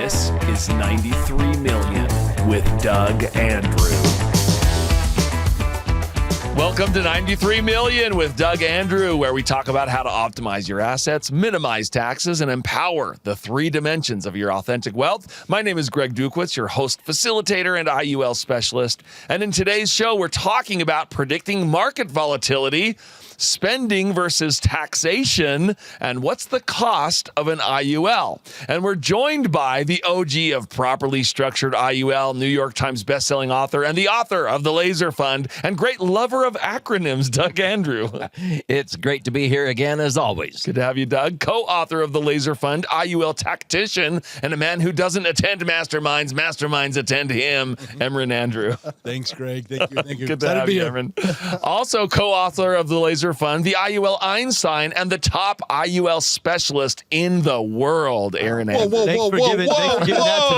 This is 93 Million with Doug Andrew. Welcome to 93 Million with Doug Andrew, where we talk about how to optimize your assets, minimize taxes, and empower the three dimensions of your authentic wealth. My name is Greg Dukowitz, your host, facilitator, and IUL specialist. And in today's show, we're talking about predicting market volatility, spending versus taxation, and what's the cost of an IUL. And we're joined by the OG of properly structured IUL, New York Times bestselling author, and the author of The Laser Fund, and great lover of acronyms, Doug Andrew. It's great to be here again, as always. Good to have you, Doug. Co-author of The Laser Fund, IUL tactician, and a man who doesn't attend masterminds. Masterminds attend him, Emran Andrew. Thanks, Greg. Thank you. Good to have you, Emran. Also co-author of The Laser Fund, the IUL Einstein, and the top IUL specialist in the world, Aaron Andrew. Thanks for giving that to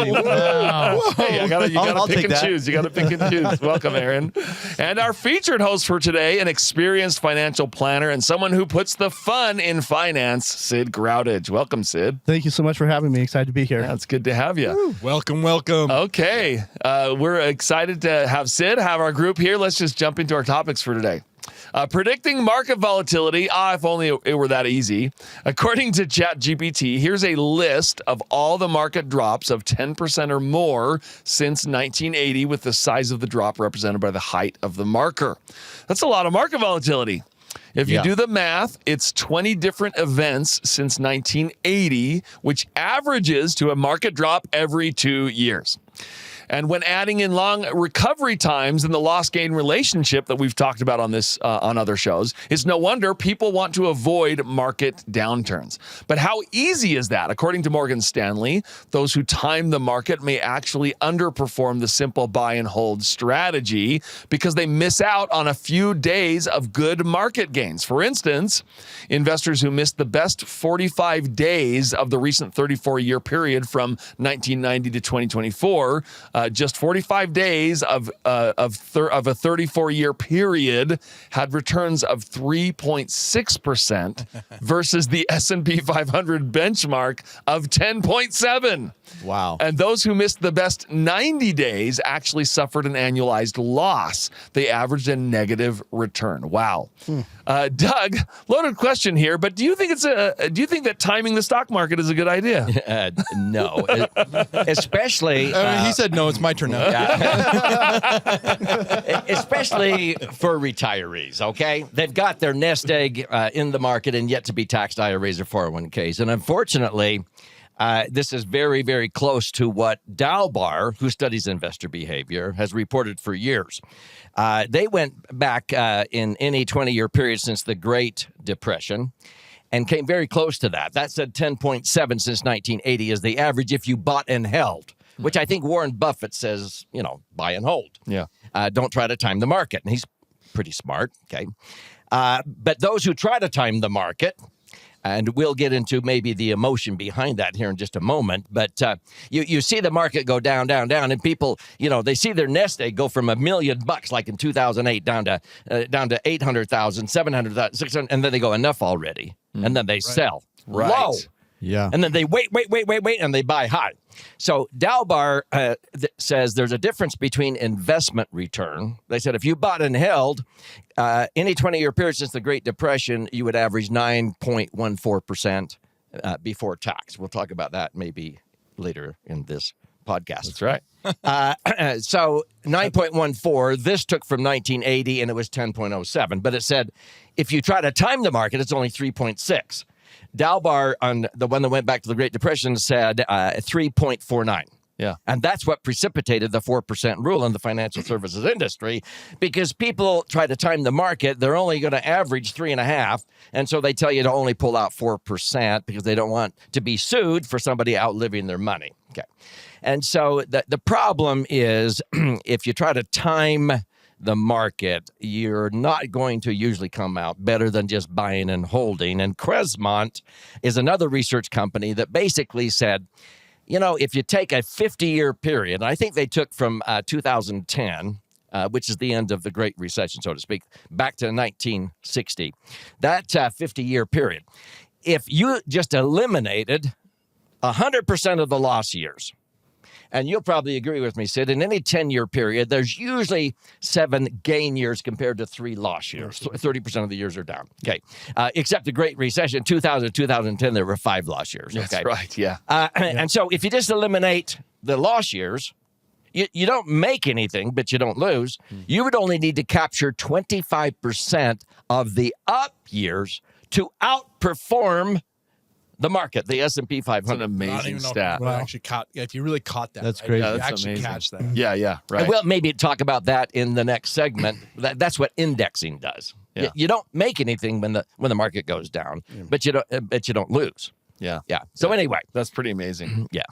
me. Wow. Hey, you gotta pick and that. choose. You gotta pick and choose. Welcome, Aaron. And our featured host for today, an experienced financial planner and someone who puts the fun in finance, Sid Groudage. Welcome, Sid. Thank you so much for having me. Excited to be here. Yeah, it's good to have you. Woo. Welcome. Okay. We're excited to have Sid, have our group here. Let's just jump into our topics for today. Predicting market volatility. If only it were that easy. According to ChatGPT, here's a list of all the market drops of 10% or more since 1980, with the size of the drop represented by the height of the marker. That's a lot of market volatility. If you do the math, it's 20 different events since 1980, which averages to a market drop every 2 years. And when adding in long recovery times and the loss-gain relationship that we've talked about on this on other shows, it's no wonder people want to avoid market downturns. But how easy is that? According to Morgan Stanley, those who time the market may actually underperform the simple buy and hold strategy because they miss out on a few days of good market gains. For instance, investors who missed the best 45 days of the recent 34-year period from 1990 to 2024, just 45 days of a 34-year period had returns of 3.6% versus the S&P 500 benchmark of 10.7%. Wow. And those who missed the best 90 days actually suffered an annualized loss. They averaged a negative return. Wow. Doug, loaded question here, but do you think that timing the stock market is a good idea? No. Especially... he said no. It's my turn now. Especially for retirees, okay? They've got their nest egg in the market and yet to be taxed IRAs or 401ks. And unfortunately... this is very, very close to what Dalbar, who studies investor behavior, has reported for years. They went back in any 20-year period since the Great Depression and came very close to that. That said 10.7 since 1980 is the average if you bought and held, which I think Warren Buffett says, buy and hold. Yeah. Don't try to time the market. And he's pretty smart, okay? But those who try to time the market... And we'll get into maybe the emotion behind that here in just a moment. But you see the market go down, down, down, and people, they see their nest egg go from $1 million like in 2008 down to 800,000, 700,000, 600, and then they go enough already, and then they sell low. Yeah. And then they wait, and they buy high. So Dalbar says there's a difference between investment return. They said if you bought and held any 20-year period since the Great Depression, you would average 9.14% before tax. We'll talk about that maybe later in this podcast. That's right. So 9.14, this took from 1980, and it was 10.07. But it said if you try to time the market, it's only 3.6. Dalbar, on the one that went back to the Great Depression, said 3.49. Yeah. And that's what precipitated the 4% rule in the financial services industry, because people try to time the market. They're only going to average 3.5%. And so they tell you to only pull out 4% because they don't want to be sued for somebody outliving their money. Okay. And so the problem is if you try to time the market, you're not going to usually come out better than just buying and holding. And Cresmont is another research company that basically said, if you take a 50-year period, and I think they took from 2010, which is the end of the Great Recession, so to speak, back to 1960, that 50-year period, if you just eliminated 100% of the loss years. And you'll probably agree with me, Sid, in any 10-year period, there's usually 7 gain years compared to 3 loss years. 30% of the years are down. Okay. Except the Great Recession, 2000 2010, there were 5 loss years. Okay? That's right. Yeah. And so if you just eliminate the loss years, you don't make anything, but you don't lose. You would only need to capture 25% of the up years to outperform the market, the S&P 500. It's an amazing stat. Well, actually caught. Yeah, if you really caught that, That's right? crazy. You Yeah, that's actually amazing. catch that. Yeah, right. We'll maybe talk about that in the next segment. That's what indexing does. Yeah. You don't make anything when the market goes down, but you don't lose. Yeah. Yeah. So anyway, That's pretty amazing. yeah.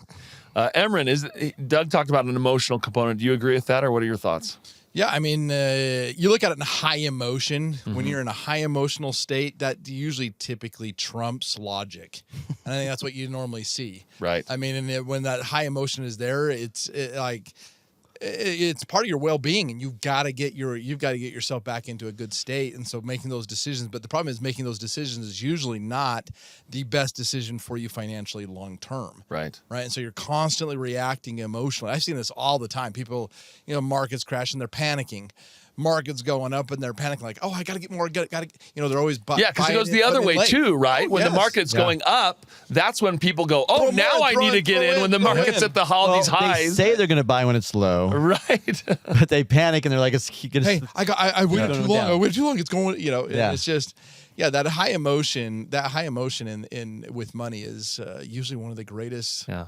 Emron, Doug talked about an emotional component. Do you agree with that, or what are your thoughts? Yeah, I mean, you look at it in high emotion. When you're in a high emotional state, that usually typically trumps logic. And I think that's what you normally see. Right. I mean, and when that high emotion is there, it's part of your well-being, and you've got to get yourself back into a good state. And so making those decisions, but the problem is making those decisions is usually not the best decision for you financially long-term. Right. Right. And so you're constantly reacting emotionally. I've seen this all the time. People, markets crashing, they're panicking. Markets going up and they're panicking like, oh, I got to get more. Got to, they're always Yeah, because it goes the other way too, right? When the market's Yeah. going up, that's when people go, oh, Throw now more, I throw need in, to get throw in in, when the throw market's in. at all these They highs. say they're going to buy when it's low, Right. but they panic and they're like, "It's gonna." Hey, I waited Yeah. too long. Down. I waited too long. It's going. And Yeah. it's just. Yeah, that high emotion in with money is usually one of the greatest. Yeah.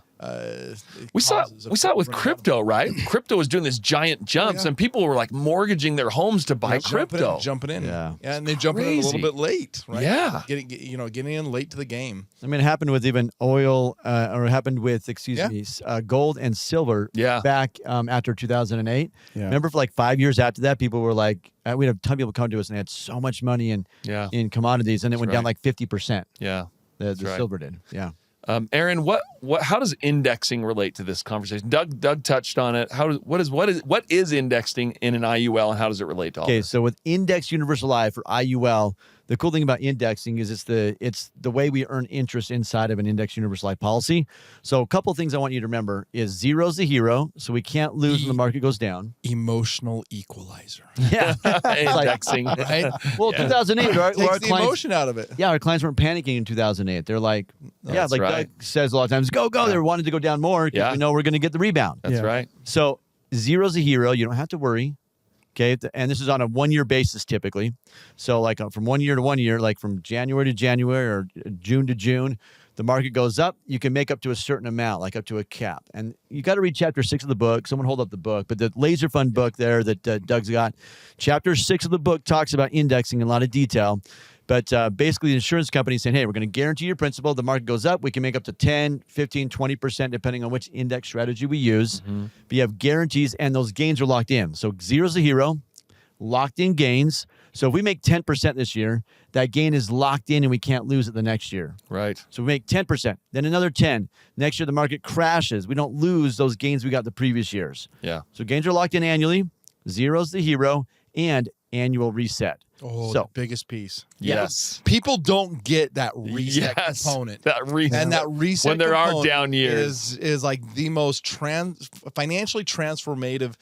We saw it with crypto, right? Crypto was doing this giant jumps, yeah. and people were like mortgaging their homes to buy crypto. jumping in, Yeah. and they jump in a little crazy. bit late, right? Yeah. getting in late to the game. I mean, it happened with even oil, or it happened with, Yeah. gold and silver. Yeah. Back after 2008. Yeah. Remember, for like 5 years after that, people were like, we had a ton of people come to us and they had so much money in Yeah. commodities, and it went down right. like 50%. Yeah. The right. silver did. Yeah. Aaron, how does indexing relate to this conversation? Doug touched on it. What is indexing in an IUL, and how does it relate to all Okay, this? so with Index Universal Life for IUL, the cool thing about indexing is it's the way we earn interest inside of an Index Universal Life policy. So a couple of things I want you to remember is zero's the hero, so we can't lose when the market goes down. Emotional equalizer, Yeah. Indexing. right? Well, 2008, our Takes the clients, emotion out of it. yeah, our clients weren't panicking in 2008. They're like, That's like right. Doug says a lot of times, go. They wanted to go down more because Yeah. we know we're going to get the rebound. That's Yeah. right. So zero's the hero. You don't have to worry. Okay. And this is on a 1-year basis typically. So like from 1 year to 1 year, like from January to January or June to June, the market goes up. You can make up to a certain amount, like up to a cap. And you got to read chapter 6 of the book. Someone hold up the book. But the Laser Fund book there that Doug's got, chapter 6 of the book talks about indexing in a lot of detail. But basically, the insurance company is saying, hey, we're going to guarantee your principal. The market goes up. We can make up to 10, 15, 20%, depending on which index strategy we use. But you have guarantees, and those gains are locked in. So zero's the hero, locked in gains. So if we make 10% this year, that gain is locked in, and we can't lose it the next year. Right. So we make 10%, then another 10. Next year, the market crashes. We don't lose those gains we got the previous years. Yeah. So gains are locked in annually. Zero's the hero, and annual reset. Oh, So- the biggest piece. Yes. People don't get that reset Yes. component. That reset. And that reset when there are component down years. is like the most financially transformative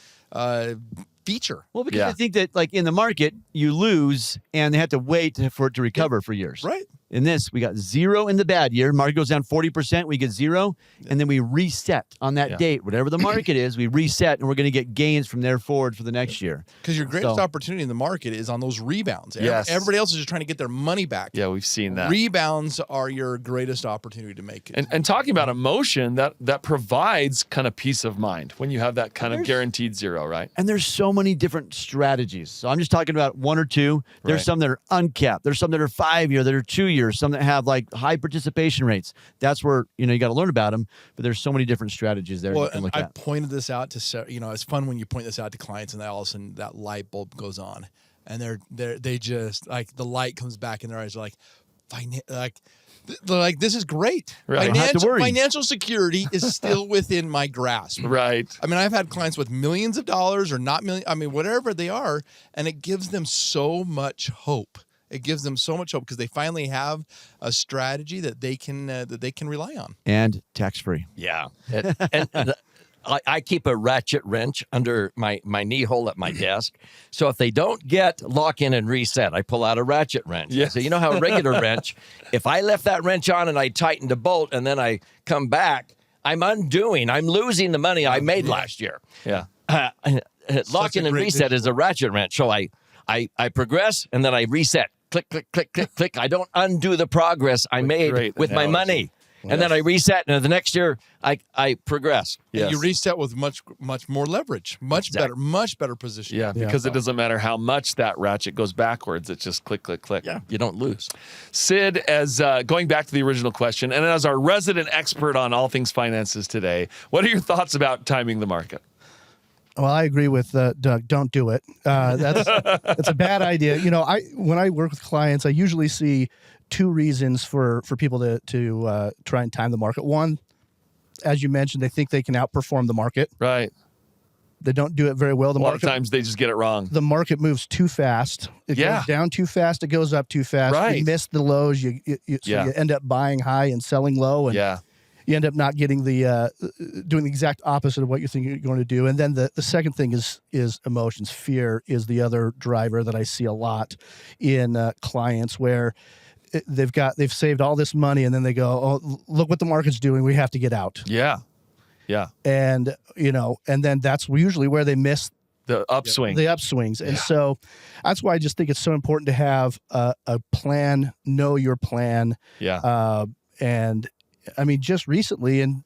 feature. Well, because Yeah. I think that, like in the market, you lose and they have to wait for it to recover for years. Right. In this, we got zero in the bad year. Market goes down 40%. We get zero. And then we reset on that Yeah. date. Whatever the market is, we reset and we're going to get gains from there forward for the next year. Because your greatest So- opportunity in the market is on those rebounds. Yes. Everybody else is just trying to get their money back. Yeah, we've seen that. Rebounds are your greatest opportunity to make it. And talking about emotion, that provides kind of peace of mind when you have that kind of guaranteed zero, right? And there's so many different strategies. So I'm just talking about one or two. There's Right. some that are uncapped. There's some that are 5-year, that are 2-year, some that have like high participation rates. That's where, you got to learn about them. But there's so many different strategies there Well, you can and look I at. pointed this out to it's fun when you point this out to clients and then all of a sudden that light bulb goes on, and they just like the light comes back in their eyes. They're like, they're like, this is great. Right. Don't have to worry. Financial security is still within my grasp. Right. I mean, I've had clients with millions of dollars or not million. I mean, whatever they are, and it gives them so much hope. It gives them so much hope because they finally have a strategy that they can rely on. And tax-free. Yeah. I keep a ratchet wrench under my knee hole at my desk. So if they don't get lock in and reset, I pull out a ratchet wrench. Yeah. So you know how a regular wrench, if I left that wrench on and I tightened a bolt and then I come back, I'm losing the money I made last year. Yeah. Lock in and reset is a ratchet wrench. So I progress and then I reset. Click, click, click, click, click. I don't undo the progress I made great with my analogy. money. And then I reset, and the next year I progress. Yes. And you reset with much more leverage, much better position. Yeah, because it doesn't matter how much that ratchet goes backwards. It's just click, click, click. Yeah, you don't lose. Sid, as going back to the original question, and as our resident expert on all things finances today, what are your thoughts about timing the market? Well, I agree with Doug. Don't do it. It's a bad idea. When I work with clients, I usually see two reasons for people to try and time the market. One, as you mentioned, they think they can outperform the market. Right. They don't do it very well. A lot of times they just get it wrong. The market moves too fast. It goes down too fast. It goes up too fast. Right. You miss the lows. You end up buying high and selling low. And you end up not getting the doing the exact opposite of what you think you're going to do. And then the second thing is emotions. Fear is the other driver that I see a lot in clients where they've saved all this money and then they go, oh, look what the market's doing. We have to get out. Yeah. Yeah. And and then that's usually where they miss the upswing. The upswings. And so that's why I just think it's so important to have a plan, know your plan. Yeah. And I mean, just recently and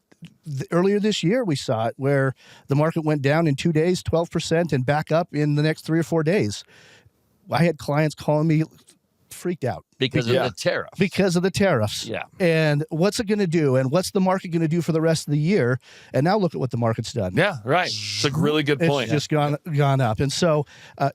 earlier this year, we saw it where the market went down in 2 days, 12%, and back up in the next 3 or 4 days. I had clients calling me freaked out. Because of the tariffs. Because of the tariffs. Yeah. And what's it going to do? And what's the market going to do for the rest of the year? And now look at what the market's done. Yeah, right. It's a really good point. It's just gone up. And so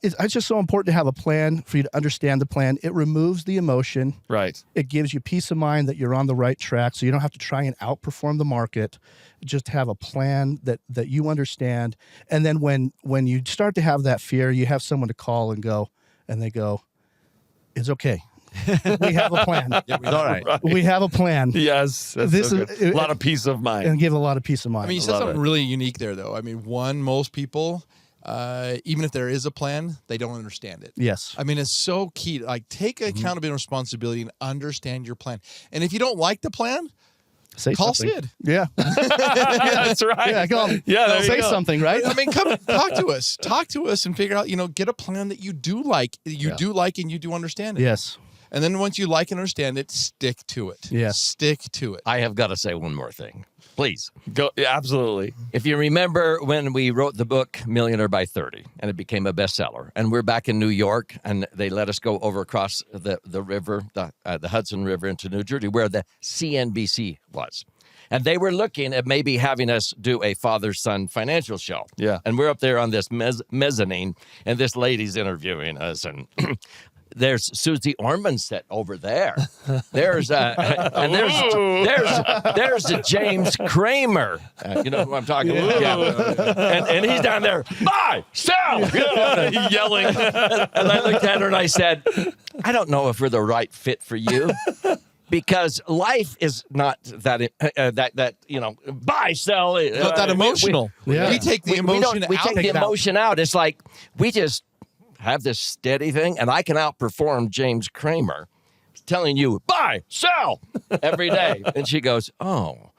it's just so important to have a plan for you to understand the plan. It removes the emotion. Right. It gives you peace of mind that you're on the right track. So you don't have to try and outperform the market. Just have a plan that you understand. And then when you start to have that fear, you have someone to call and they go, it's okay. We have a plan. It's all right. We have a plan. Yes. That's a lot of peace of mind. And give a lot of peace of mind. I mean, you said something really unique there, though. I mean, most people, even if there is a plan, they don't understand it. Yes. I mean, it's so key. Like, take accountability and responsibility and understand your plan. And if you don't like the plan, call something. Sid. Yeah. That's right. Yeah, say something, right? I mean, come talk to us. Talk to us and figure out, get a plan that you do like. Do like and you do understand it. Yes. And then once you like and understand it, stick to it. Yes. Stick to it. I have got to say one more thing. Please. Go. Yeah, absolutely. If you remember when we wrote the book Millionaire by 30 and it became a bestseller, and we're back in New York and they let us go over across the river, the Hudson River into New Jersey, where the CNBC was. And they were looking at maybe having us do a father-son financial show. Yeah. And we're up there on this mezzanine, and this lady's interviewing us, and there's Susie Ormanstedt over there. There's and there's James Kramer. You know who I'm talking about? Yeah. And he's down there, buy, sell, Yelling. And I looked at her and I said, I don't know if we're the right fit for you. Because life is not that buy, sell. Not that emotional. We take the emotion out. We take the emotion out. It's like we just have this steady thing, and I can outperform James Kramer telling you, buy, sell every day. And she goes, oh.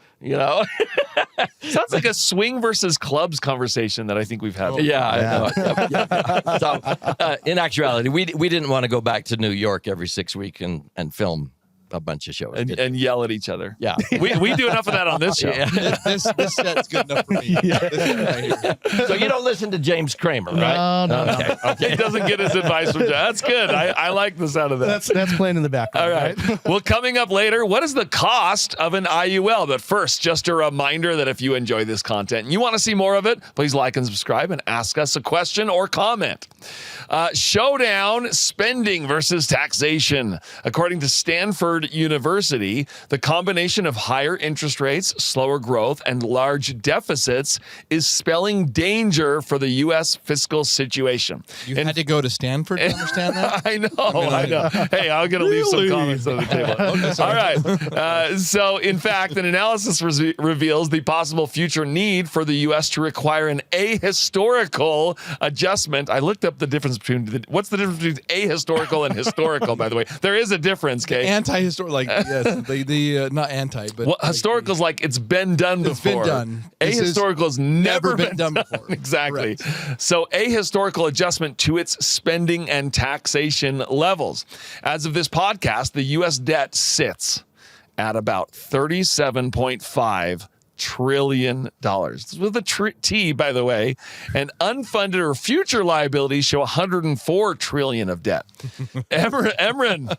Sounds like a swing versus clubs conversation that I think we've had. Yeah. I know. So, in actuality, we didn't want to go back to New York every 6 weeks and film a bunch of shows and yell at each other. Yeah, we do enough of that on this show. Yeah. This set's good enough for me. This set right here. So you don't listen to James Kramer, right? No. Okay. He doesn't get his advice from John. That's good. I like the sound of that. That's playing in the background. All right. Well, coming up later, what is the cost of an IUL? But first, just a reminder that if you enjoy this content and you want to see more of it, please like and subscribe and ask us a question or comment. Showdown, spending versus taxation. According to Stanford Stanford University, the combination of higher interest rates, slower growth, and large deficits is spelling danger for the U.S. fiscal situation. You had to go to Stanford to understand that? I know. Hey, I'm going to leave some comments on the table. All right. So, in fact, an analysis reveals the possible future need for the U.S. to require an ahistorical adjustment. I looked up the difference between what's the difference between ahistorical and historical, by the way. There is a difference, okay? Anti-historical, yes, not anti, but well, historical is like it's been done before. It's been done. Ahistorical has never been done before. Exactly. Correct. So ahistorical adjustment to its spending and taxation levels. As of this podcast, the U.S. debt sits at about $37.5 trillion. With a T, by the way, and unfunded or future liabilities show $104 trillion of debt. Emran,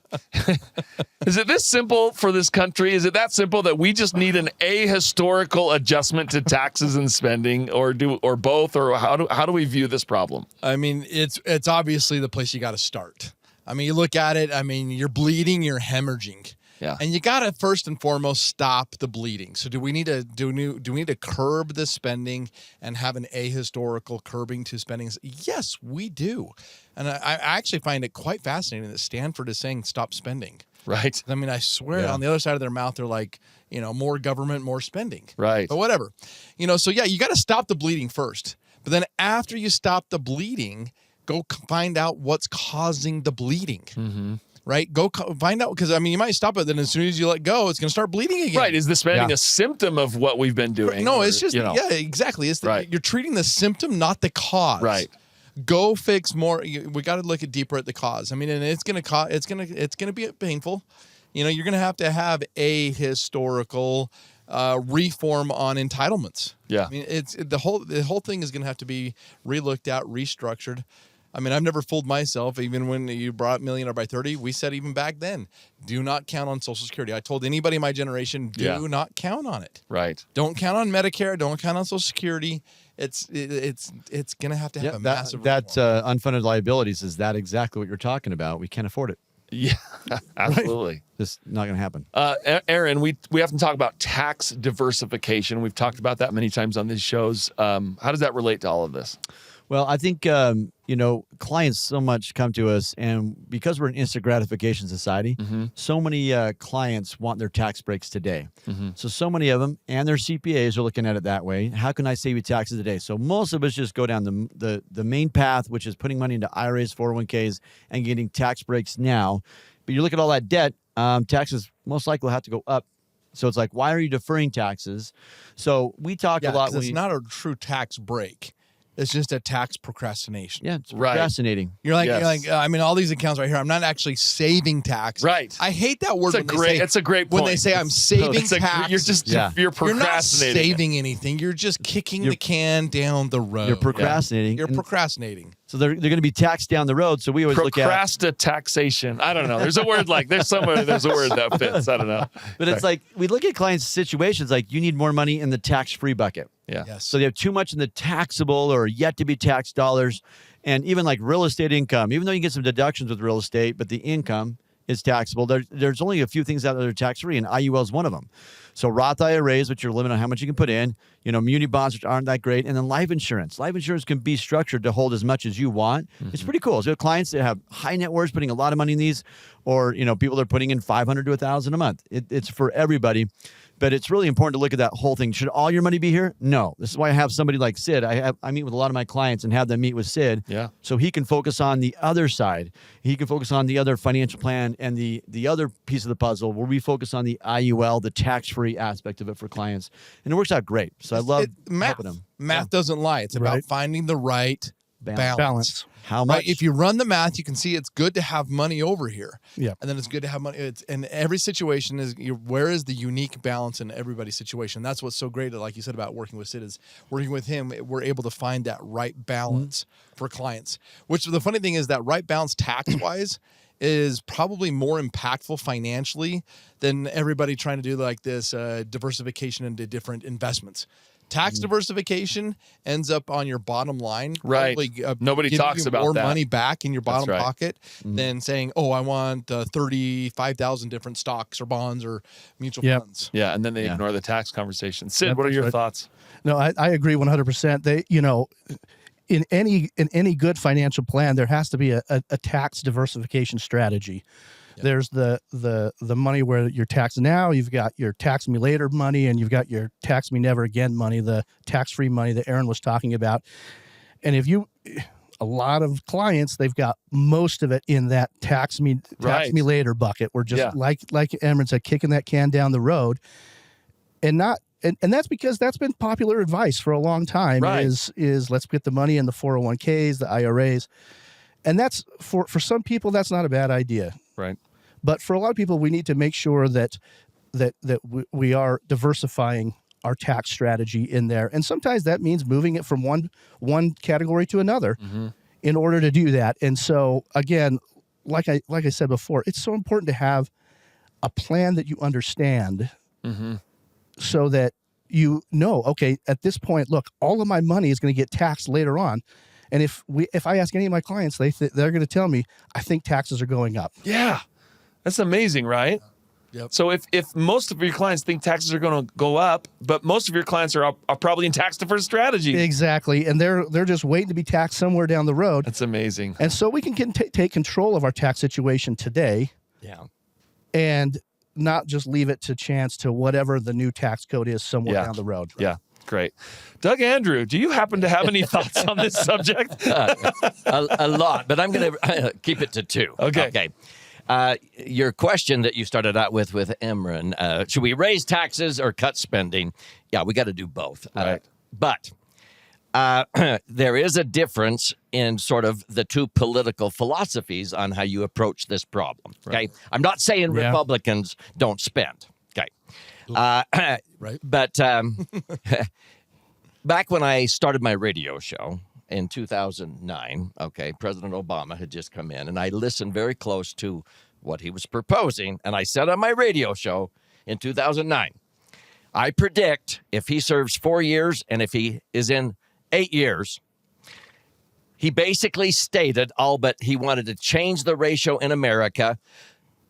is it this simple for this country? Is it that simple that we just need an ahistorical adjustment to taxes and spending, or both, or how do we view this problem? I mean, it's obviously the place you got to start. I mean, you look at it. I mean, you're bleeding, you're hemorrhaging. Yeah. And you got to first and foremost stop the bleeding. So do we need to curb the spending and have an ahistorical curbing to spending? Yes, we do. And I actually find it quite fascinating that Stanford is saying stop spending. Right. I mean, I swear on the other side of their mouth, they're like, more government, more spending. Right. But whatever. So yeah, you got to stop the bleeding first. But then after you stop the bleeding, go find out what's causing the bleeding. Mm-hmm. Right? Go find out, because, I mean, you might stop it, then as soon as you let go, it's going to start bleeding again. Right. Is the spending a symptom of what we've been doing? No, it's just, yeah, exactly. It's you're treating the symptom, not the cause. Right. Go fix more. We got to look deeper at the cause. I mean, and it's going to be painful. You're going to have a historical reform on entitlements. Yeah. I mean, the whole thing is going to have to be relooked at, restructured. I mean, I've never fooled myself. Even when you brought Millionaire by 30, we said even back then, do not count on Social Security. I told anybody in my generation, do not count on it. Right. Don't count on Medicare. Don't count on Social Security. It's going to have a massive unfunded liabilities. Is that exactly what you're talking about? We can't afford it. Yeah, absolutely. Right? It's not going to happen. Aaron, we often talk about tax diversification. We've talked about that many times on these shows. How does that relate to all of this? Well, I think, clients so much come to us, and because we're an instant gratification society, so many clients want their tax breaks today. So many of them and their CPAs are looking at it that way. How can I save you taxes today? So most of us just go down the main path, which is putting money into IRAs, 401ks, and getting tax breaks now. But you look at all that debt, taxes most likely will have to go up. So it's like, why are you deferring taxes? So we talk a lot. It's not a true tax break. It's just a tax procrastination. Yeah, it's procrastinating. You're like, I mean, all these accounts right here, I'm not actually saving tax. Right. I hate that word. It's a great point. When they say I'm saving tax, you're procrastinating. You're not saving anything. You're just kicking the can down the road. You're procrastinating. You're procrastinating. So they're going to be taxed down the road. So we always look at taxation. I don't know. There's a word there's a word that fits. I don't know. But it's like we look at clients' situations like you need more money in the tax-free bucket. Yeah. Yes. So they have too much in the taxable or yet to be taxed dollars, and even like real estate income. Even though you get some deductions with real estate, but the income is taxable. There's only a few things out there that are tax-free, and IUL is one of them. So Roth IRAs, which are limited on how much you can put in, muni bonds, which aren't that great, and then life insurance. Life insurance can be structured to hold as much as you want. It's pretty cool. So we have clients that have high net worths putting a lot of money in these, or people that are putting in $500 to $1,000 a month. It's for everybody. But it's really important to look at that whole thing. Should all your money be here? No. This is why I have somebody like Sid. I meet with a lot of my clients and have them meet with Sid. Yeah. So he can focus on the other side. He can focus on the other financial plan and the other piece of the puzzle where we focus on the IUL, the tax-free aspect of it for clients. And it works out great. So I love helping them. Math doesn't lie. It's about finding the right balance. How much? Right? If you run the math, you can see it's good to have money over here. Yeah. And then it's good to have money. And every situation is where is the unique balance in everybody's situation? That's what's so great, like you said, about working with Sid, is working with him, we're able to find that right balance for clients. Which the funny thing is that right balance tax-wise is probably more impactful financially than everybody trying to do like this diversification into different investments. Tax diversification ends up on your bottom line. Right. Probably, Nobody giving talks you about more that. money back in your bottom right. pocket than saying, "Oh, I want 35,000 different stocks or bonds or mutual funds." Yeah, and then they ignore the tax conversation. Sid, what are your thoughts? No, I agree 100%. They, in any good financial plan, there has to be a tax diversification strategy. There's the money where you're taxed now, you've got your tax me later money, and you've got your tax me never again money, the tax-free money that Aaron was talking about. And a lot of clients, they've got most of it in that tax me later bucket. We're just like Aaron said, kicking that can down the road, and that's because that's been popular advice for a long time. Right. Is let's get the money in the 401ks, the IRAs. And that's for some people, that's not a bad idea. Right. But for a lot of people, we need to make sure that we are diversifying our tax strategy in there. And sometimes that means moving it from one category to another in order to do that. And so again, like I said before, it's so important to have a plan that you understand so that okay, at this point, look, all of my money is going to get taxed later on. And if I ask any of my clients, they're going to tell me, I think taxes are going up. Yeah. That's amazing, right? Yep. So if most of your clients think taxes are going to go up, but most of your clients are probably in tax-deferred strategy. Exactly. And they're just waiting to be taxed somewhere down the road. That's amazing. And so we can take control of our tax situation today. Yeah. And not just leave it to chance to whatever the new tax code is somewhere down the road. Right? Yeah. Great. Doug Andrew, do you happen to have any thoughts on this subject? A lot, but I'm going to keep it to two. Okay. Your question that you started out with Emran, should we raise taxes or cut spending? Yeah, we got to do both. Right. But there is a difference in sort of the two political philosophies on how you approach this problem. Okay. Right. I'm not saying Republicans don't spend. Okay. Right. But back when I started my radio show in 2009, President Obama had just come in, and I listened very close to what he was proposing. And I said on my radio show in 2009, I predict if he serves 4 years and if he is in 8 years, he basically stated all but he wanted to change the ratio in America,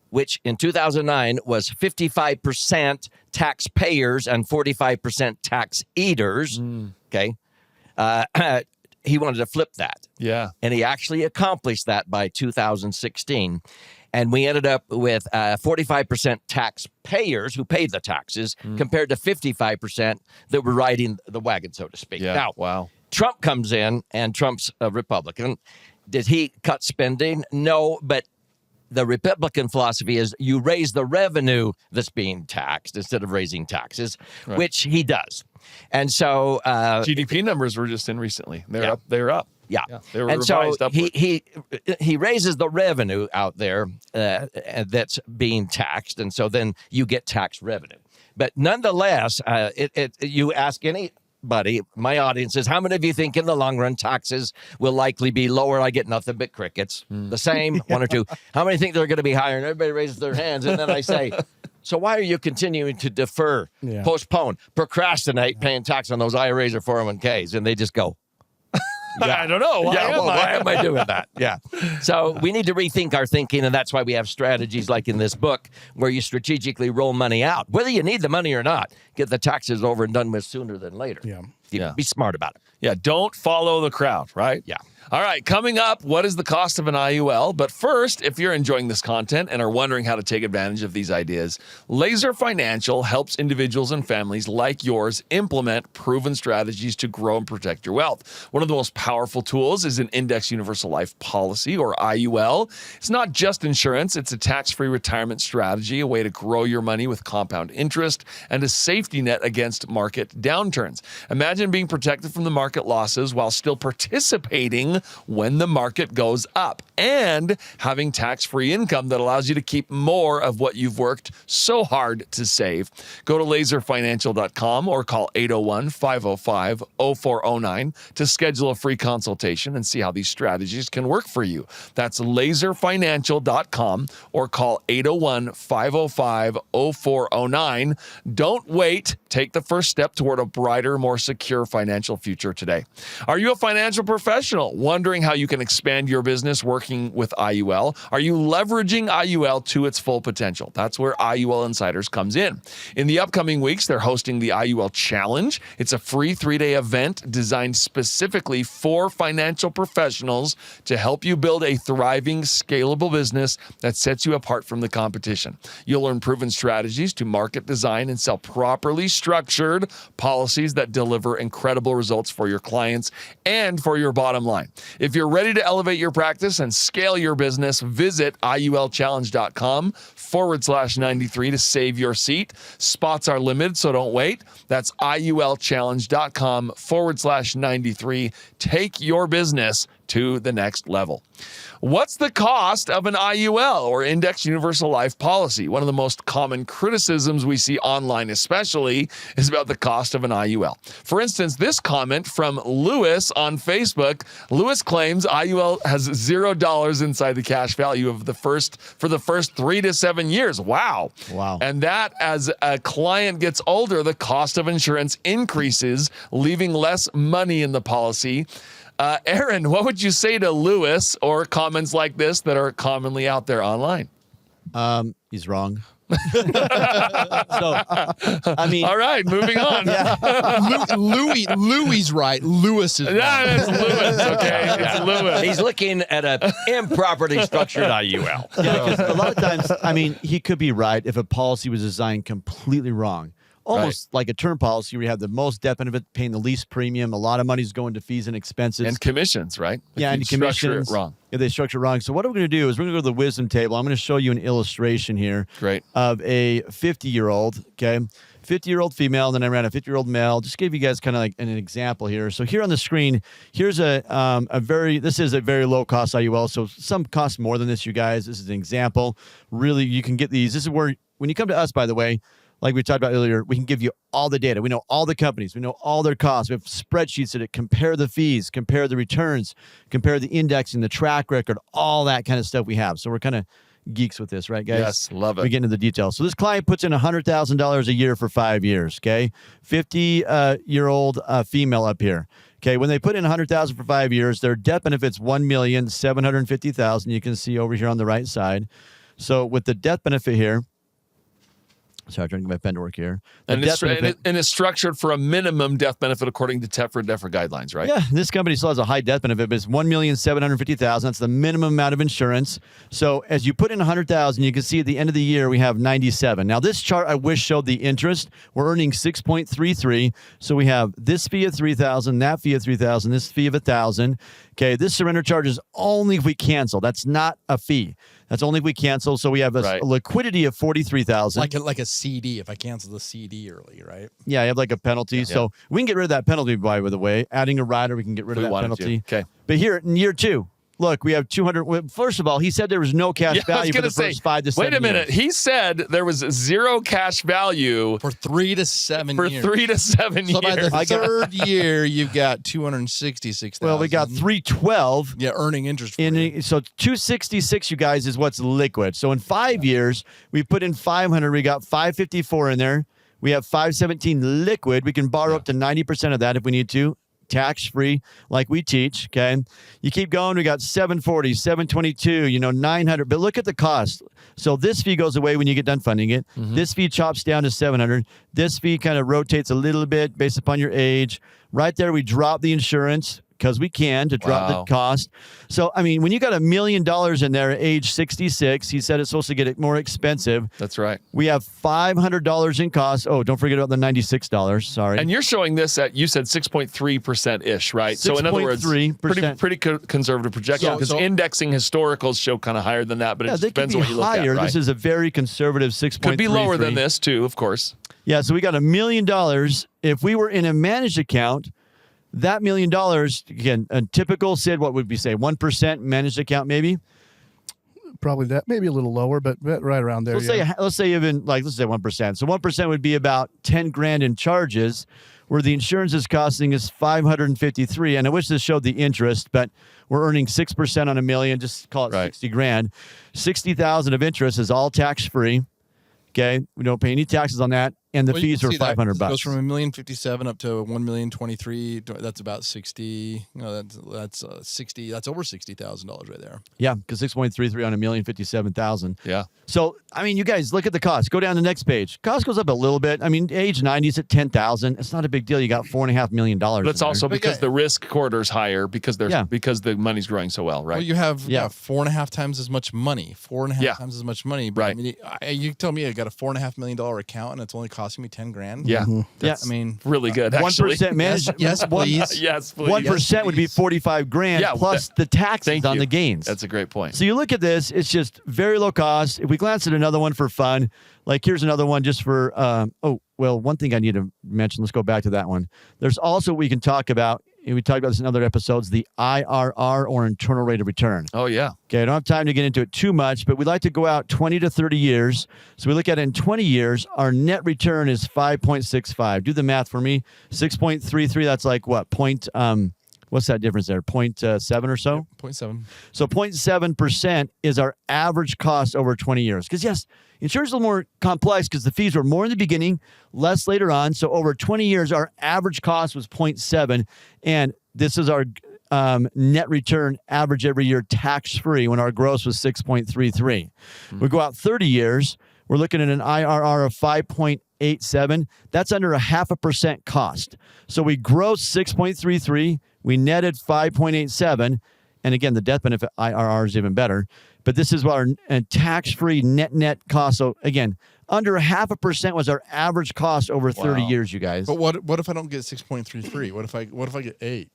which in 2009 was 55% taxpayers and 45% tax eaters. Okay. He wanted to flip that. Yeah. And he actually accomplished that by 2016. And we ended up with 45% taxpayers who paid the taxes compared to 55% that were riding the wagon, so to speak. Yeah. Now, wow. Trump comes in, and Trump's a Republican. Did he cut spending? No, but the Republican philosophy is you raise the revenue that's being taxed instead of raising taxes, which he does. And so GDP numbers were just in recently. They're up. They're up. Yeah. They were And so revised upward. he raises the revenue out there that's being taxed, and so then you get tax revenue. But nonetheless, you ask anybody, my audience is, how many of you think in the long run taxes will likely be lower? I get nothing but crickets. The same, one or two. How many think they're going to be higher? And everybody raises their hands, and then I say, so why are you continuing to defer, postpone, procrastinate paying tax on those IRAs or 401ks? And they just go, I don't know. Why am I doing that? Yeah. So we need to rethink our thinking, and that's why we have strategies like in this book where you strategically roll money out. Whether you need the money or not, get the taxes over and done with sooner than later. Yeah. Be smart about it. Yeah, don't follow the crowd, right? Yeah. All right, coming up, what is the cost of an IUL? But first, if you're enjoying this content and are wondering how to take advantage of these ideas, Laser Financial helps individuals and families like yours implement proven strategies to grow and protect your wealth. One of the most powerful tools is an Index Universal Life Policy, or IUL. It's not just insurance, it's a tax-free retirement strategy, a way to grow your money with compound interest, and a safety net against market downturns. Imagine being protected from the market losses while still participating when the market goes up and having tax-free income that allows you to keep more of what you've worked so hard to save. Go to laserfinancial.com or call 801-505-0409 to schedule a free consultation and see how these strategies can work for you. That's laserfinancial.com or call 801-505-0409. Don't wait. Take the first step toward a brighter, more secure financial future today. Are you a financial professional wondering how you can expand your business working with IUL? Are you leveraging IUL to its full potential? That's where IUL Insiders comes in. In the upcoming weeks, they're hosting the IUL Challenge. It's a free 3-day event designed specifically for financial professionals to help you build a thriving, scalable business that sets you apart from the competition. You'll learn proven strategies to market, design, and sell properly structured policies that deliver incredible results for your clients and for your bottom line. If you're ready to elevate your practice and scale your business, visit IULchallenge.com/93 to save your seat. Spots are limited, so don't wait. That's IULchallenge.com/93. Take your business to the next level. What's the cost of an IUL, or Index Universal Life Policy? One of the most common criticisms we see online especially is about the cost of an IUL. For instance, this comment from Lewis on Facebook. Lewis claims IUL has $0 inside the cash value of the first 3 to 7 years. Wow. And that as a client gets older, the cost of insurance increases, leaving less money in the policy. Aaron, what would you say to Lewis or comments like this that are commonly out there online? He's wrong. So, I mean, all right, moving on. Louis right. Lewis is wrong. It's Lewis, okay? It's Lewis. He's looking at an improperly structured IUL. Yeah, because a lot of times, I mean, he could be right if a policy was designed completely wrong. Almost like a term policy where you have the most death benefit, paying the least premium. A lot of money's going to fees and expenses. And commissions, right? Yeah, and commissions. Structure it wrong. If they structure it wrong. So what we're going to do is we're going to go to the wisdom table. I'm going to show you an illustration here. Great. Of a 50-year-old, okay? 50-year-old female, and then I ran a 50-year-old male. Just gave you guys kind of like an example here. So here on the screen, here's this is a very low-cost IUL. So some cost more than this, you guys. This is an example. Really, you can get these. This is where, when you come to us, by the way, like we talked about earlier, we can give you all the data. We know all the companies. We know all their costs. We have spreadsheets that compare the fees, compare the returns, compare the indexing, the track record, all that kind of stuff we have. So we're kind of geeks with this, right, guys? Yes, love it. We get into the details. So this client puts in $100,000 a year for 5 years, okay? 50-year-old female up here. Okay, when they put in $100,000 for 5 years, their death benefit's $1,750,000. You can see over here on the right side. So with the death benefit here, sorry, I'm trying to get my pen to work here. And it's structured for a minimum death benefit according to tax-deferred guidelines, right? Yeah, this company still has a high death benefit, but it's $1,750,000. That's the minimum amount of insurance. So as you put in $100,000, you can see at the end of the year we have 97. Now this chart I wish showed the interest. We're earning 6.33. So we have this fee of $3,000, that fee of $3,000, this fee of $1,000. Okay, this surrender charge is only if we cancel. That's not a fee. That's only if we cancel. So we have a liquidity of $43,000. Like a CD. If I cancel the CD early, right? Yeah, I have like a penalty. Yeah. So we can get rid of that penalty, by the way. Adding a rider, we can get rid of that penalty. Okay. But here in year 2, look, we have 200. First of all, he said there was no cash value for the first 5 to 7 years. Wait a minute. He said there was 0 cash value for 3 to 7 years. For 3 to 7 years. So by the third year, you've got $266,000. Well, we got $312. Yeah, earning interest. So $266, you guys, is what's liquid. So in 5 years, we put in $500. We got $554 in there. We have $517 liquid. We can borrow up to 90% of that if we need to. Tax-free, like we teach, okay? You keep going, we got 740, 722, 900, but look at the cost. So this fee goes away when you get done funding it. Mm-hmm. This fee chops down to 700. This fee kind of rotates a little bit based upon your age. Right there, we drop the insurance because we can to drop the cost. So, I mean, when you got $1 million in there at age 66, he said it's supposed to get it more expensive. That's right. We have $500 in costs. Oh, don't forget about the $96. Sorry. And you're showing this at, you said 6.3%-ish, right? So in other words, pretty conservative projection because indexing historicals show kind of higher than that, but it depends on what you look at, right? This is a very conservative 6.3. Could be lower than this too, of course. Yeah, so we got $1 million. If we were in a managed account, that $1 million, again, a typical, Sid, what would we say, 1% managed account maybe? Probably that, maybe a little lower, but right around there. Let's say 1%. So 1% would be about $10,000 in charges, where the insurance is costing us $553. And I wish this showed the interest, but we're earning 6% on $1 million. Just call it $60,000. $60,000 of interest is all tax free. Okay, we don't pay any taxes on that. and the Well, you fees can were see that. $500 It goes bucks. from $1,057,000 up to $1,023,000. That's about 60. That's 60. That's over $60,000 right there. Yeah, because 6.33 on $1,057,000. Yeah. So, I mean, you guys look at the cost. Go down to the next page. Cost goes up a little bit. I mean, age 90 is at $10,000. It's not a big deal. You got $4.5 million. But it's also But because yeah. the risk quarter is higher because because the money's growing so well, right? Well, you have 4.5 times as much money. 4.5 Yeah. times as much money. But Right. I mean, you tell me I got a $4.5 million account and it's only costing me $10,000. yeah. I mean, Really good, actually. 1% managed. yes, please. Yes, please. 1% would be please. 45 grand Yeah, plus the taxes Thank on you. the gains. That's a great point. So you look at this, it's just very low cost. If we glance at another one for fun, like here's another one just for, one thing I need to mention, let's go back to that one. There's also, we can talk about, and we talked about this in other episodes, the IRR or internal rate of return. Oh, yeah. Okay, I don't have time to get into it too much, but we like to go out 20 to 30 years. So we look at it in 20 years, our net return is 5.65. Do the math for me. 6.33, that's like what? What's that difference there? 0.7 or so? 0.7. So 0.7% is our average cost over 20 years. Because yes, insurance is a little more complex because the fees were more in the beginning, less later on. So over 20 years, our average cost was 0.7. And this is our net return average every year tax-free when our gross was 6.33. We go out 30 years, we're looking at an IRR of 5.87. That's under a 0.5% cost. So we grossed 6.33, we netted 5.87, and again, the death benefit IRR is even better. But this is what our tax-free net cost. So again, under 0.5% was our average cost over 30 years, you guys. But what if I don't get 6.33? What if I get 8?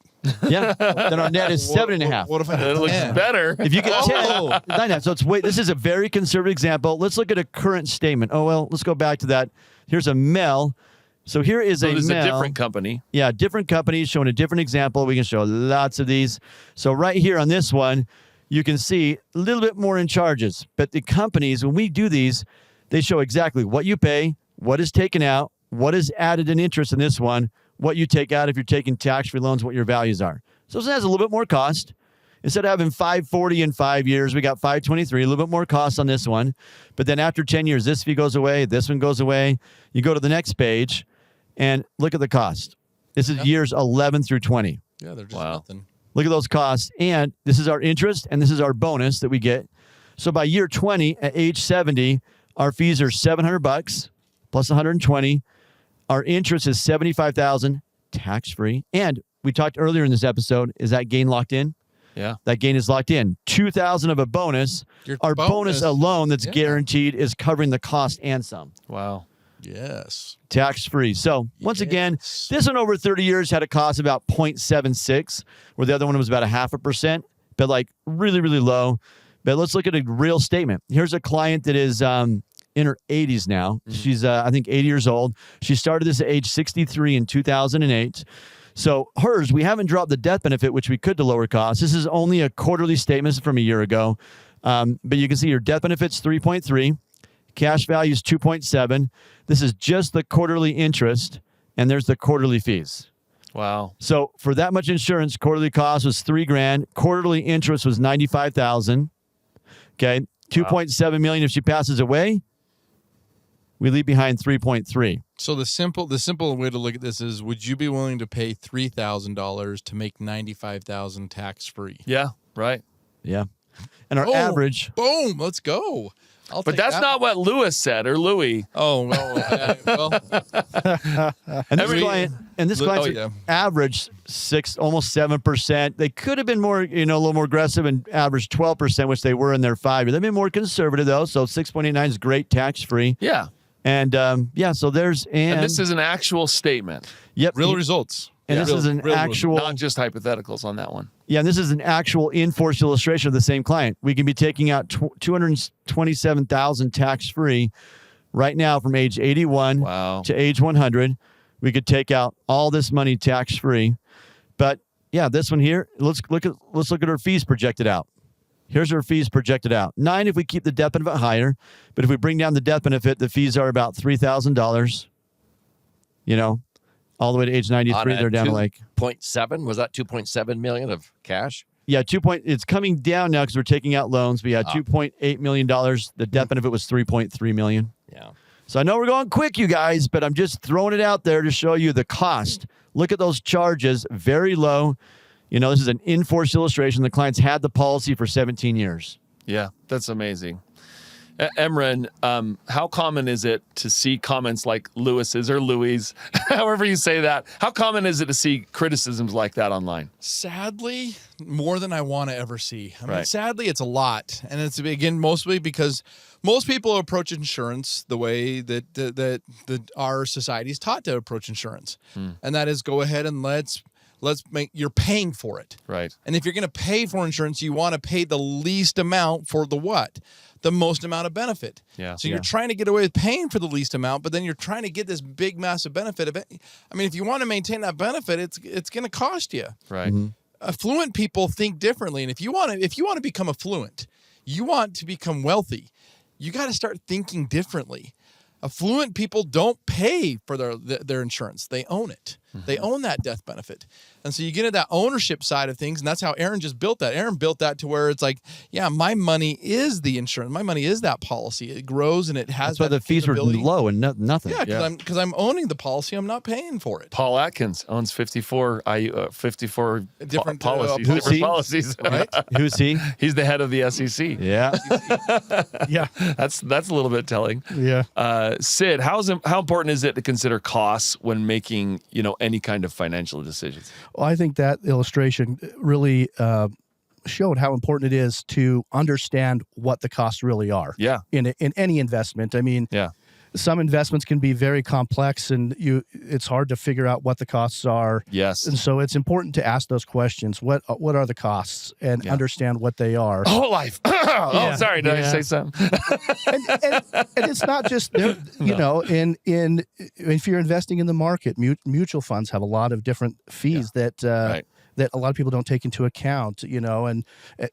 Yeah, then our net is 7.5. What if I It get looks 10? better. If you get Oh. 10, 9.5. So this is a very conservative example. Let's look at a current statement. Oh, well, let's go back to that. Here's a Mel. So here is So a it is Mel. a different company. Yeah, different companies showing a different example. We can show lots of these. So right here on this one, you can see a little bit more in charges. But the companies, when we do these, they show exactly what you pay, what is taken out, what is added in interest in this one, what you take out if you're taking tax-free loans, what your values are. So this has a little bit more cost. Instead of having 540 in 5 years, we got 523, a little bit more cost on this one. But then after 10 years, this fee goes away, this one goes away. You go to the next page and look at the cost. This is years 11 through 20. Yeah, they're just Wow. nothing. Look at those costs. And this is our interest, and this is our bonus that we get. So by year 20, at age 70, our fees are $700 plus 120. Our interest is $75,000 tax-free. And we talked earlier in this episode, is that gain locked in? Yeah. That gain is locked in. $2,000 of a bonus. Your Our bonus alone that's guaranteed is covering the cost and some. Wow. Yes. Tax-free. So once again, Yes. this one over 30 years had a cost about 0.76, where the other one was about 0.5%, but like really, really low. But let's look at a real statement. Here's a client that is in her 80s now. She's, I think, 80 years old. She started this at age 63 in 2008. So hers, we haven't dropped the death benefit, which we could to lower costs. This is only a quarterly statement. This is from a year ago. But you can see your death benefit's 3.3. Cash value is 2.7. This is just the quarterly interest, and there's the quarterly fees. Wow. So for that much insurance, quarterly cost was $3,000. Quarterly interest was $95,000. Okay, 2.7 million if she passes away. We leave behind 3.3. So the simple way to look at this is: would you be willing to pay $3,000 to make $95,000 tax free? Yeah. Right. Yeah, and our Oh, average. Boom. Let's go. But that's not what Lewis said or Louis. Oh well. And this Every- client, yeah. average almost 7%. They could have been more, a little more aggressive and averaged 12%, which they were in their 5 year. They've been more conservative though, so 6.89 is great, tax free. Yeah. And so there's And this is an actual statement, yep, Real results. and Yeah. this is an Real actual not just hypotheticals on that one. Yeah, and this is an actual in-force illustration of the same client. We can be taking out $227,000 tax-free right now from age 81 Wow. to age 100. We could take out all this money tax-free. But yeah, this one here, let's look at our fees projected out. Here's our fees projected out. 9 if we keep the death benefit higher, but if we bring down the death benefit, the fees are about $3,000. All the way to age 93, they're down to like 0.7. Was that 2.7 million of cash? Yeah, it's coming down now because we're taking out loans. We had $2.8 million. The death benefit was $3.3 million. Yeah. So I know we're going quick, you guys, but I'm just throwing it out there to show you the cost. Look at those charges, very low. This is an in-force illustration. The client's had the policy for 17 years. Yeah, that's amazing. Emran, how common is it to see comments like Lewis's or Louis, however you say that? How common is it to see criticisms like that online? Sadly, more than I want to ever see. I mean, Right. sadly, it's a lot. And it's, again, mostly because most people approach insurance the way that our society is taught to approach insurance. And that is, go ahead and let's make, you're paying for it. Right. And if you're going to pay for insurance, you want to pay the least amount for the what? The most amount of benefit. Yeah. So you're trying to get away with paying for the least amount, but then you're trying to get this big, massive benefit of it. I mean, if you want to maintain that benefit, it's going to cost you. Right. Affluent people think differently, and if you want to become affluent, you want to become wealthy, you got to start thinking differently. Affluent people don't pay for their insurance; they own it. They own that death benefit, and so you get into that ownership side of things, and that's how Aaron just built that. Aaron built that to where it's like, yeah, my money is the insurance. My money is that policy. It grows and it has. That's why the fees were low and nothing. Yeah, because I'm owning the policy. I'm not paying for it. Paul Atkins owns 54 Different policies. policies. Different policies. Right? Who's he? He's the head of the SEC. Yeah. Yeah. That's a little bit telling. Yeah. Sid, how important is it to consider costs when making any kind of financial decisions? Well, I think that illustration really showed how important it is to understand what the costs really are. Yeah. In any investment. I mean, Yeah. some investments can be very complex, and it's hard to figure out what the costs are. Yes. And so it's important to ask those questions. What are the costs, and understand what they are. Whole life. Oh, sorry. Did I say something? and it's not just there, if you're investing in the market, mutual funds have a lot of different fees that a lot of people don't take into account, and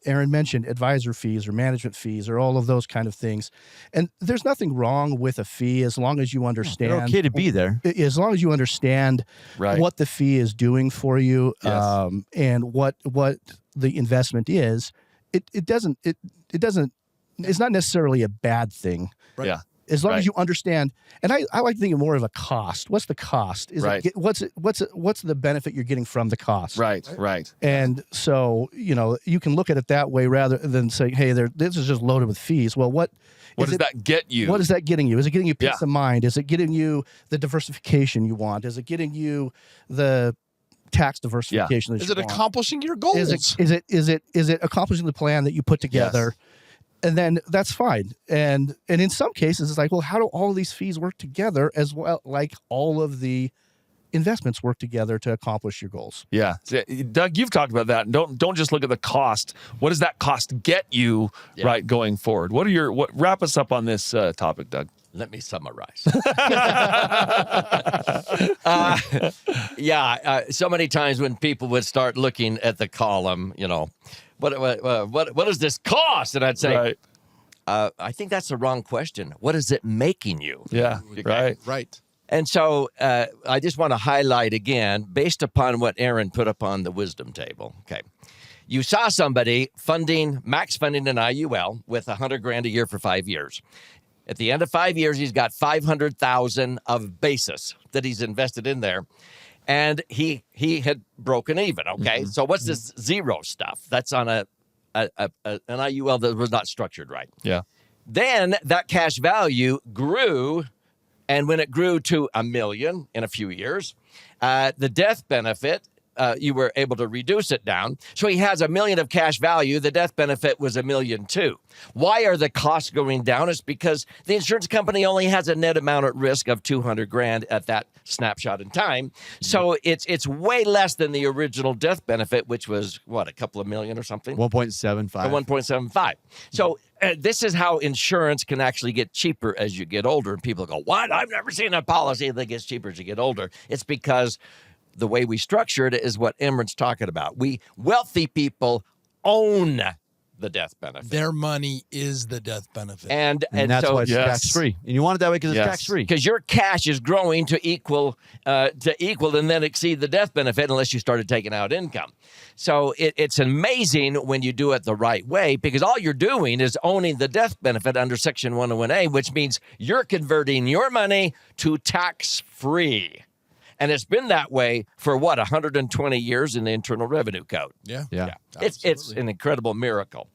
Aaron mentioned advisor fees or management fees or all of those kind of things. And there's nothing wrong with a fee as long as you understand. They're okay to be there. As long as you understand what the fee is doing for you, and what the investment is. It's not necessarily a bad thing. Right. Yeah. As long as you understand, and I like to think of more of a cost. What's the cost? What's the benefit you're getting from the cost? Right. And so you can look at it that way rather than saying, "Hey, this is just loaded with fees." Well, what does that get you? What is that getting you? Is it getting you peace of mind? Is it getting you the diversification you want? Is it getting you the tax diversification? Is it accomplishing your goals? Is it accomplishing the plan that you put together? Yes. And then that's fine. And in some cases, it's like, well, how do all of these fees work together as well? Like all of the investments work together to accomplish your goals. Yeah. Doug, you've talked about that. Don't just look at the cost. What does that cost get you going forward? Wrap us up on this topic, Doug. Let me summarize. So many times when people would start looking at the column, what does this cost? And I'd say, I think that's the wrong question. What is it making you? Yeah, right. And so I just want to highlight again, based upon what Aaron put up on the wisdom table. Okay. You saw somebody max funding an IUL with $100,000 a year for 5 years. At the end of 5 years, he's got $500,000 of basis that he's invested in there. And he had broken even, okay? So what's this zero stuff? That's on an IUL that was not structured right. Yeah. Then that cash value grew, and when it grew to $1 million in a few years, the death benefit, you were able to reduce it down. So he has $1 million of cash value. The death benefit was $1.2 million. Why are the costs going down? It's because the insurance company only has a net amount at risk of $200,000 at that snapshot in time. So it's way less than the original death benefit, which was a couple of million or something? 1.75. 1.75. So this is how insurance can actually get cheaper as you get older. And people go, what? I've never seen a policy that gets cheaper as you get older. It's because the way we structure it is what Emran's talking about. We wealthy people own the death benefit. Their money is the death benefit. And that's so, why it's tax free. And you want it that way because it's tax free. Because your cash is growing to equal and then exceed the death benefit unless you started taking out income. So it's amazing when you do it the right way, because all you're doing is owning the death benefit under Section 101A, which means you're converting your money to tax free. And it's been that way for 120 years in the Internal Revenue Code. Yeah. It's an incredible miracle.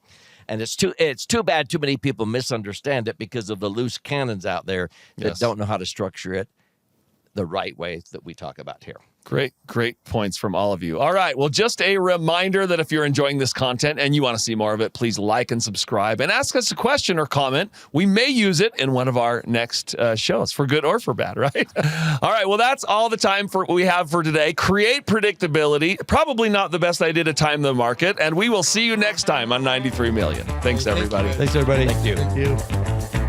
And it's too bad too many people misunderstand it because of the loose cannons out there that don't know how to structure it the right way that we talk about here. Great points from all of you. All right. Well, just a reminder that if you're enjoying this content and you want to see more of it, please like and subscribe and ask us a question or comment. We may use it in one of our next shows, for good or for bad, right? All right. Well, that's all the time we have for today. Create predictability. Probably not the best idea to time the market. And we will see you next time on 93 Million. Thanks, everybody. Thanks, everybody. Thank you. Thank you.